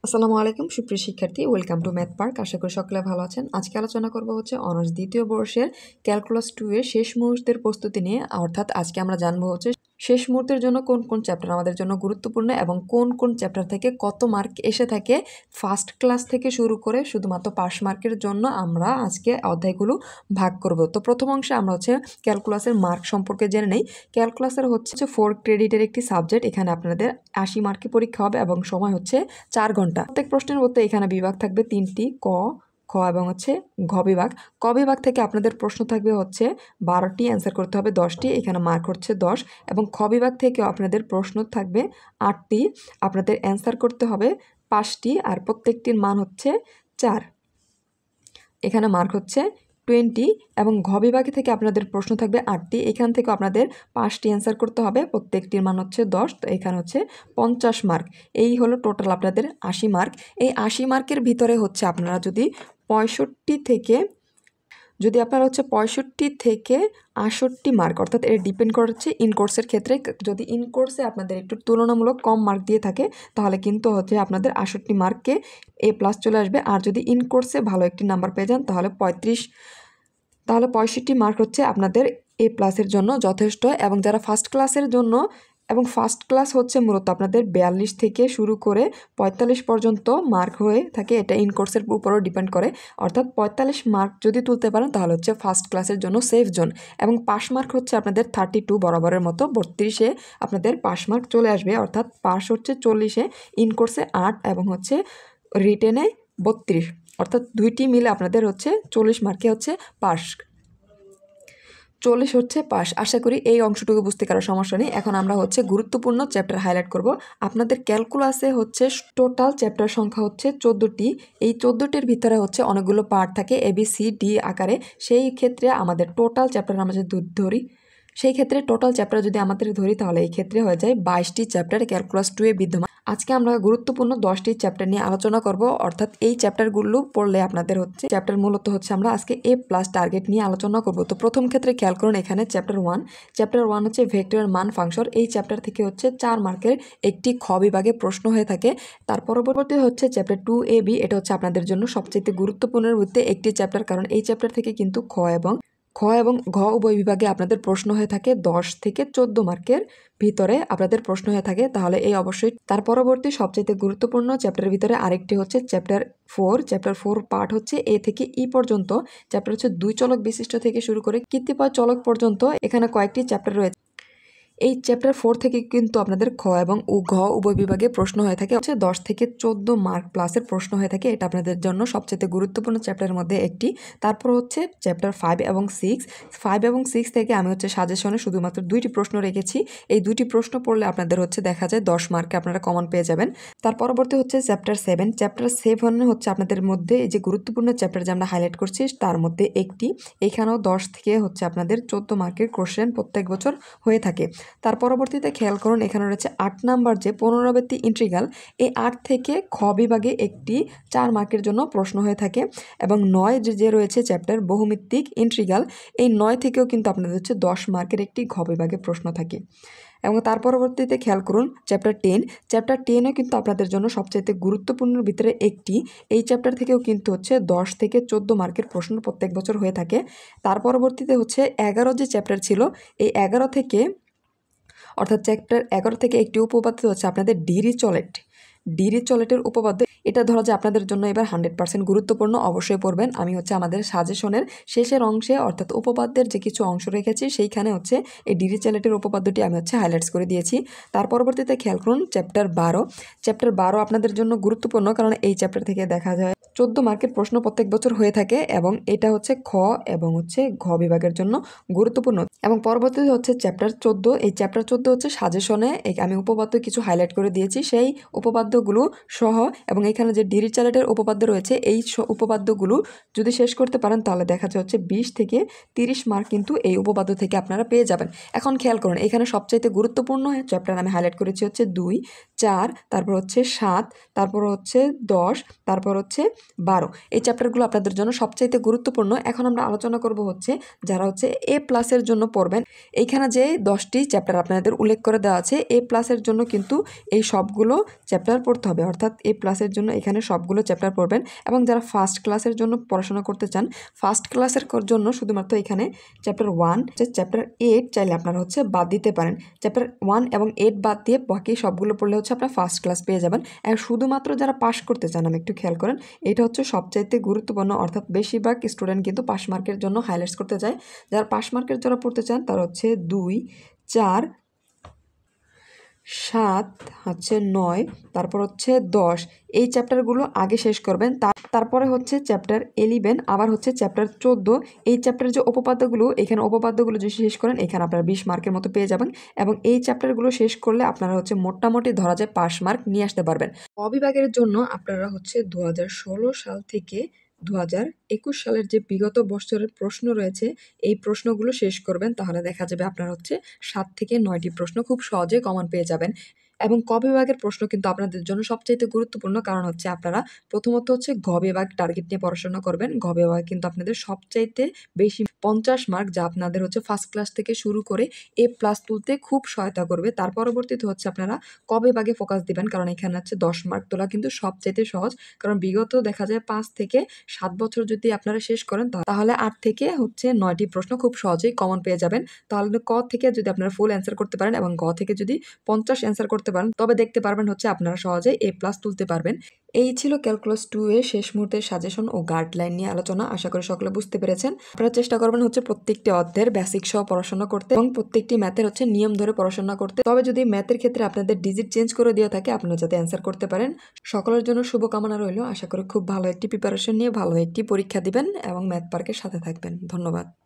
আসসালামু আলাইকুম সুপ্রিয় শিক্ষার্থী, ওয়েলকাম টু ম্যাথ পার্ক। আশা করি সকলে ভালো আছেন। আজকে আলোচনা করব অনার্স দ্বিতীয় বর্ষের ক্যালকুলাস 2 এর শেষ মুহূর্তের প্রস্তুতি নিয়ে। অর্থাৎ আজকে আমরা জানবো শেষ মুহূর্তের জন্য কোন কোন চ্যাপ্টার আমাদের জন্য গুরুত্বপূর্ণ এবং কোন কোন চ্যাপ্টার থেকে কত মার্ক এসে থাকে। ফার্স্ট ক্লাস থেকে শুরু করে শুধুমাত্র পাস মার্কের জন্য আমরা আজকে অধ্যায়গুলো ভাগ করব। তো প্রথম অংশে আমরা ক্যালকুলাসের মার্ক সম্পর্কে জেনে নেই। ক্যালকুলাসের 4 ক্রেডিটের একটি সাবজেক্ট। এখানে আপনাদের 80 মার্কের পরীক্ষা হবে এবং সময় 4 ঘন্টা। প্রত্যেক প্রশ্নের মধ্যে এখানে বিভাগ থাকবে 3টি, ক, খ এবং ঘ বিভাগ। ক বিভাগ থেকে আপনাদের প্রশ্ন থাকবে 12টি, অ্যান্সার করতে হবে 10টি, এখানে মার্ক 10। এবং খ বিভাগ থেকেও আপনাদের প্রশ্ন থাকবে 8টি, আপনাদের অ্যান্সার করতে হবে 5টি, আর প্রত্যেকটির মান 4, এখানে মার্ক 20। এবং ঘ বিভাগে থেকে আপনাদের প্রশ্ন থাকবে 8টি, এখান থেকে আপনাদের 5টি অ্যান্সার করতে হবে, প্রত্যেকটির মান 10। তো এখানে 50 মার্ক। এই হলো টোটাল আপনাদের 80 মার্ক। এই 80 মার্কের ভিতরে আপনারা যদি 65 থেকে 68 মার্ক, অর্থাৎ এটা ডিপেন্ড করছে ইনকোর্সের ক্ষেত্রে। যদি ইনকোর্সে আপনাদের একটু তুলনামূলক কম মার্ক দিয়ে থাকে তাহলে কিন্তু আপনাদের 68 মার্কে A+ চলে আসবে। আর যদি ইনকোর্সে ভালো একটি নাম্বার পেয়ে যান তাহলে 65 মার্ক আপনাদের A+-এর জন্য যথেষ্ট। এবং যারা ফার্স্ট ক্লাসের জন্য, এবং ফার্স্ট ক্লাস মূলত আপনাদের 42 থেকে শুরু করে 45 পর্যন্ত মার্ক হয়ে থাকে। এটা ইনকোর্সের উপরও ডিপেন্ড করে। অর্থাৎ 45 মার্ক যদি তুলতে পারেন তাহলে ফার্স্ট ক্লাসের জন্য সেফ জোন। এবং পাস মার্ক আপনাদের 32 বরাবরের মতো, 32-এ আপনাদের পাস মার্ক চলে আসবে। অর্থাৎ পাস 40-এ, ইনকোর্সে 8 এবং রিটেনে 32, অর্থাৎ দুইটি মিলে আপনাদের 40 মার্কে পাস, 40 পাস। আশা করি এই অংশটুকু বুঝতে কারো সমস্যা নেই। এখন আমরা গুরুত্বপূর্ণ চ্যাপ্টার হাইলাইট করব। আপনাদের ক্যালকুলাসে টোটাল চ্যাপ্টার সংখ্যা 14টি। এই 14টির ভিতরে অনেকগুলো পার্ট থাকে ABCD আকারে। সেই ক্ষেত্রে আমাদের টোটাল চ্যাপ্টার আমরা যদি ধরি, যদি আমাদের ধরি তাহলে এই ক্ষেত্রে হয়ে যায় 22টি চ্যাপ্টার ক্যালকুলাস 2 এ বিদ্যমান। আজকে আমরা গুরুত্বপূর্ণ 10টি চ্যাপ্টার নিয়ে আলোচনা করব। অর্থাৎ এই চ্যাপ্টারগুলো পড়লে আপনাদের চ্যাপ্টার মূলত আমরা আজকে A+ টার্গেট নিয়ে আলোচনা করব। তো প্রথম ক্ষেত্রে খেয়াল করুন, এখানে চ্যাপ্টার 1 ভেক্টরের মান ফাংশন। এই চ্যাপ্টার থেকে 4 মার্কের একটি খ বিভাগে প্রশ্ন হয়ে থাকে। তার পরবর্তী চ্যাপ্টার 2AB। এটা আপনাদের জন্য সবচেয়ে গুরুত্বপূর্ণের মধ্যে একটি চ্যাপ্টার, কারণ এই চ্যাপ্টার থেকে কিন্তু খ এবং ঘ উভয় বিভাগে আপনাদের প্রশ্ন হয়ে থাকে। 10 থেকে 14 মার্কের ভিতরে আপনাদের প্রশ্ন হয়ে থাকে। তাহলে এই অবশ্যই তার পরবর্তী সবচেয়ে গুরুত্বপূর্ণ চ্যাপ্টারের ভিতরে আরেকটি চ্যাপ্টার 4। চ্যাপ্টার 4 পার্ট A থেকে E পর্যন্ত। চ্যাপ্টার 2 চলক বিশিষ্ট থেকে শুরু করে কৃত্তিপয় চলক পর্যন্ত। এখানে কয়েকটি চ্যাপ্টার রয়েছে। এই চ্যাপ্টার 4 থেকে কিন্তু আপনাদের খ এবং ঘ উভয় বিভাগে প্রশ্ন হয়ে থাকে। 10 থেকে 14 মার্ক প্লাসের প্রশ্ন হয়ে থাকে। এটা আপনাদের জন্য সবচেয়ে গুরুত্বপূর্ণ চ্যাপ্টারের মধ্যে একটি। তারপর চ্যাপ্টার 5 এবং 6 থেকে আমি সাজেশনে শুধুমাত্র 2টি প্রশ্ন রেখেছি। এই 2টি প্রশ্ন পড়লে আপনাদের দেখা যায় 10 মার্কে আপনারা কমন পেয়ে যাবেন। তার পরবর্তী চ্যাপ্টার 7। চ্যাপ্টার 7 আপনাদের মধ্যে এই যে গুরুত্বপূর্ণ চ্যাপ্টার যে আমরা হাইলাইট করছি তার মধ্যে একটি। এখানেও 10 থেকে আপনাদের 14 মার্কের কোশ্চেন প্রত্যেক বছর হয়ে থাকে। তার পরবর্তীতে খেয়াল করুন, এখানে রয়েছে 8 নাম্বার যে পুনরাবৃত্তি ইন্টিগ্রাল। এই 8 থেকে খ বিভাগে একটি 4 মার্কের জন্য প্রশ্ন হয়ে থাকে। এবং 9 যে রয়েছে চ্যাপ্টার বহুমিত্তিক ইন্টিগ্রাল, এই 9 থেকেও কিন্তু আপনাদের 10 মার্কের একটি ঘ বিভাগে প্রশ্ন থাকে। এবং তার পরবর্তীতে খেয়াল করুন চ্যাপ্টার 10। চ্যাপ্টার 10ও কিন্তু আপনাদের জন্য সবচাইতে গুরুত্বপূর্ণের ভিতরে একটি। এই চ্যাপ্টার থেকেও কিন্তু 10 থেকে 14 মার্কের প্রশ্ন প্রত্যেক বছর হয়ে থাকে। তার পরবর্তীতে 11 যে চ্যাপ্টার ছিল, এই 11 থেকে, অর্থাৎ চ্যাপ্টার 11 থেকে একটি উপপাদ্য আপনাদের ডিরিচলেটের উপপাদ্য। এটা ধরা যায় আপনাদের জন্য এবার 100% গুরুত্বপূর্ণ, অবশ্যই পড়বেন। আমি আমাদের সাজেশনের শেষের অংশে, অর্থাৎ উপপাদ্যের যে কিছু অংশ রেখেছি সেইখানে এই ডিরিচলেটের উপপাদ্যটি আমি হাইলাইটস করে দিয়েছি। তার পরবর্তীতে খেয়াল করুন চ্যাপ্টার 12 আপনাদের জন্য গুরুত্বপূর্ণ, কারণ এই চ্যাপ্টার থেকে দেখা যায় 14 মার্কের প্রশ্ন প্রত্যেক বছর হয়ে থাকে। এবং এটা খ এবং ঘ বিভাগের জন্য গুরুত্বপূর্ণ। এবং পরবর্তীতে চ্যাপ্টার 14। এই চ্যাপ্টার 14 সাজেশনে আমি উপপাদ্য কিছু হাইলাইট করে দিয়েছি। সেই উপপাদ্যগুলো সহ এবং এখানে যে ডিরিচলেটের উপপাদ্য রয়েছে, এই উপপাদ্যগুলো যদি শেষ করতে পারেন তাহলে দেখা যায় 20 থেকে 30 মার্ক কিন্তু এই উপপাদ্য থেকে আপনারা পেয়ে যাবেন। এখন খেয়াল করুন, এখানে সবচাইতে গুরুত্বপূর্ণ চ্যাপ্টার আমি হাইলাইট করেছি 2, 4, তারপর 7, তারপর 10, তারপর 12। এই চ্যাপ্টারগুলো আপনাদের জন্য সবচাইতে গুরুত্বপূর্ণ। এখন আমরা আলোচনা করব হচ্ছে যারা হচ্ছে এ প্লাসের জন্য পড়বেন। এইখানে যে 10টি চ্যাপ্টার আপনাদের উল্লেখ করে দেওয়া আছে, এ প্লাসের জন্য কিন্তু এই সবগুলো চ্যাপ্টার পড়তে হবে, অর্থাৎ এ প্লাসের জন্য এখানে সবগুলো চ্যাপ্টার পড়বেন। এবং যারা ফার্স্ট ক্লাসের জন্য পড়াশোনা করতে চান, ফার্স্ট ক্লাসের জন্য শুধুমাত্র এখানে চ্যাপ্টার 1, চ্যাপ্টার 8 চাইলে আপনারা হচ্ছে বাদ দিতে পারেন। চ্যাপ্টার 1 এবং 8 বাদ দিয়ে বাকি সবগুলো পড়লে হচ্ছে আপনার ফার্স্ট ক্লাস পেয়ে যাবেন। আর শুধুমাত্র যারা পাশ করতে চান, আমি একটু খেয়াল করেন, এটা হচ্ছে সবচাইতে গুরুত্বপূর্ণ, অর্থাৎ বেশিরভাগ স্টুডেন্ট কিন্তু পাস মার্কের জন্য হাইলাইটস করতে চায়। যারা পাস মার্কের যারা পড়তে চান তারা হচ্ছে 2, 4, 7, হচ্ছে 9, তারপর হচ্ছে 10 এই চ্যাপ্টারগুলো আগে শেষ করবেন। তারপরে হচ্ছে চ্যাপ্টার 11, আবার হচ্ছে চ্যাপ্টার 14। এই চ্যাপ্টারের যে উপপাদ্যগুলো, এখানে উপপাদ্যগুলো যদি শেষ করেন এখানে আপনারা 20 মার্কের মতো পেয়ে যাবেন। এবং এই চ্যাপ্টারগুলো শেষ করলে আপনারা হচ্ছে মোটামুটি ধরা যায় পাস মার্ক নিয়ে আসতে পারবেন। অবিভাগের জন্য আপনারা হচ্ছে 2016 সাল থেকে 2021 সালের যে বিগত বছরের প্রশ্ন রয়েছে এই প্রশ্নগুলো শেষ করবেন, তাহলে দেখা যাবে আপনার হচ্ছে 7 থেকে 9টি প্রশ্ন খুব সহজে কমন পেয়ে যাবেন। এবং ক বিভাগের প্রশ্ন কিন্তু আপনাদের জন্য সবচাইতে গুরুত্বপূর্ণ, কারণ হচ্ছে আপনারা প্রথমত হচ্ছে ঘ বিভাগ টার্গেট নিয়ে পড়াশোনা করবেন। ঘ বিভাগ কিন্তু আপনাদের সবচাইতে বেশি 50 মার্ক, যা আপনাদের হচ্ছে ফার্স্ট ক্লাস থেকে শুরু করে এ প্লাস তুলতে খুব সহায়তা করবে। তার পরবর্তীতে হচ্ছে আপনারা ক বিভাগে ফোকাস দিবেন, কারণ এখানে হচ্ছে 10 মার্ক তোলা কিন্তু সবচাইতে সহজ। কারণ বিগত দেখা যায় 5 থেকে 7 বছর যদি আপনারা শেষ করেন তাহলে 8 থেকে হচ্ছে 9টি প্রশ্ন খুব সহজেই কমন পেয়ে যাবেন। তাহলে ক থেকে যদি আপনারা ফুল অ্যান্সার করতে পারেন এবং গ থেকে যদি 50 অ্যান্সার করতে পারেন, তবে দেখতে পারবেন হচ্ছে আপনারা সহজেই এ প্লাস তুলতে পারবেন। এই ছিল ক্যালকুলাস 2 এর শেষ মুহূর্তের সাজেশন ও গাইডলাইন নিয়ে আলোচনা। আশা করি সকলে বুঝতে পেরেছেন। আপনারা চেষ্টা করবেন হচ্ছে প্রত্যেকটি অধ্যায়ের বেসিক সহ পড়াশোনা করতে এবং প্রত্যেকটি ম্যাথের হচ্ছে নিয়ম ধরে পড়াশোনা করতে। তবে যদি ম্যাথের ক্ষেত্রে আপনাদের ডিজিট চেঞ্জ করে দেওয়া থাকে, আপনারা যাতে অ্যান্সার করতে পারেন। সকলের জন্য শুভকামনা রইল। আশা করি খুব ভালো একটি প্রিপারেশন নিয়ে ভালো একটি পরীক্ষা দিবেন এবং ম্যাথ পার্কের সাথে থাকবেন। ধন্যবাদ।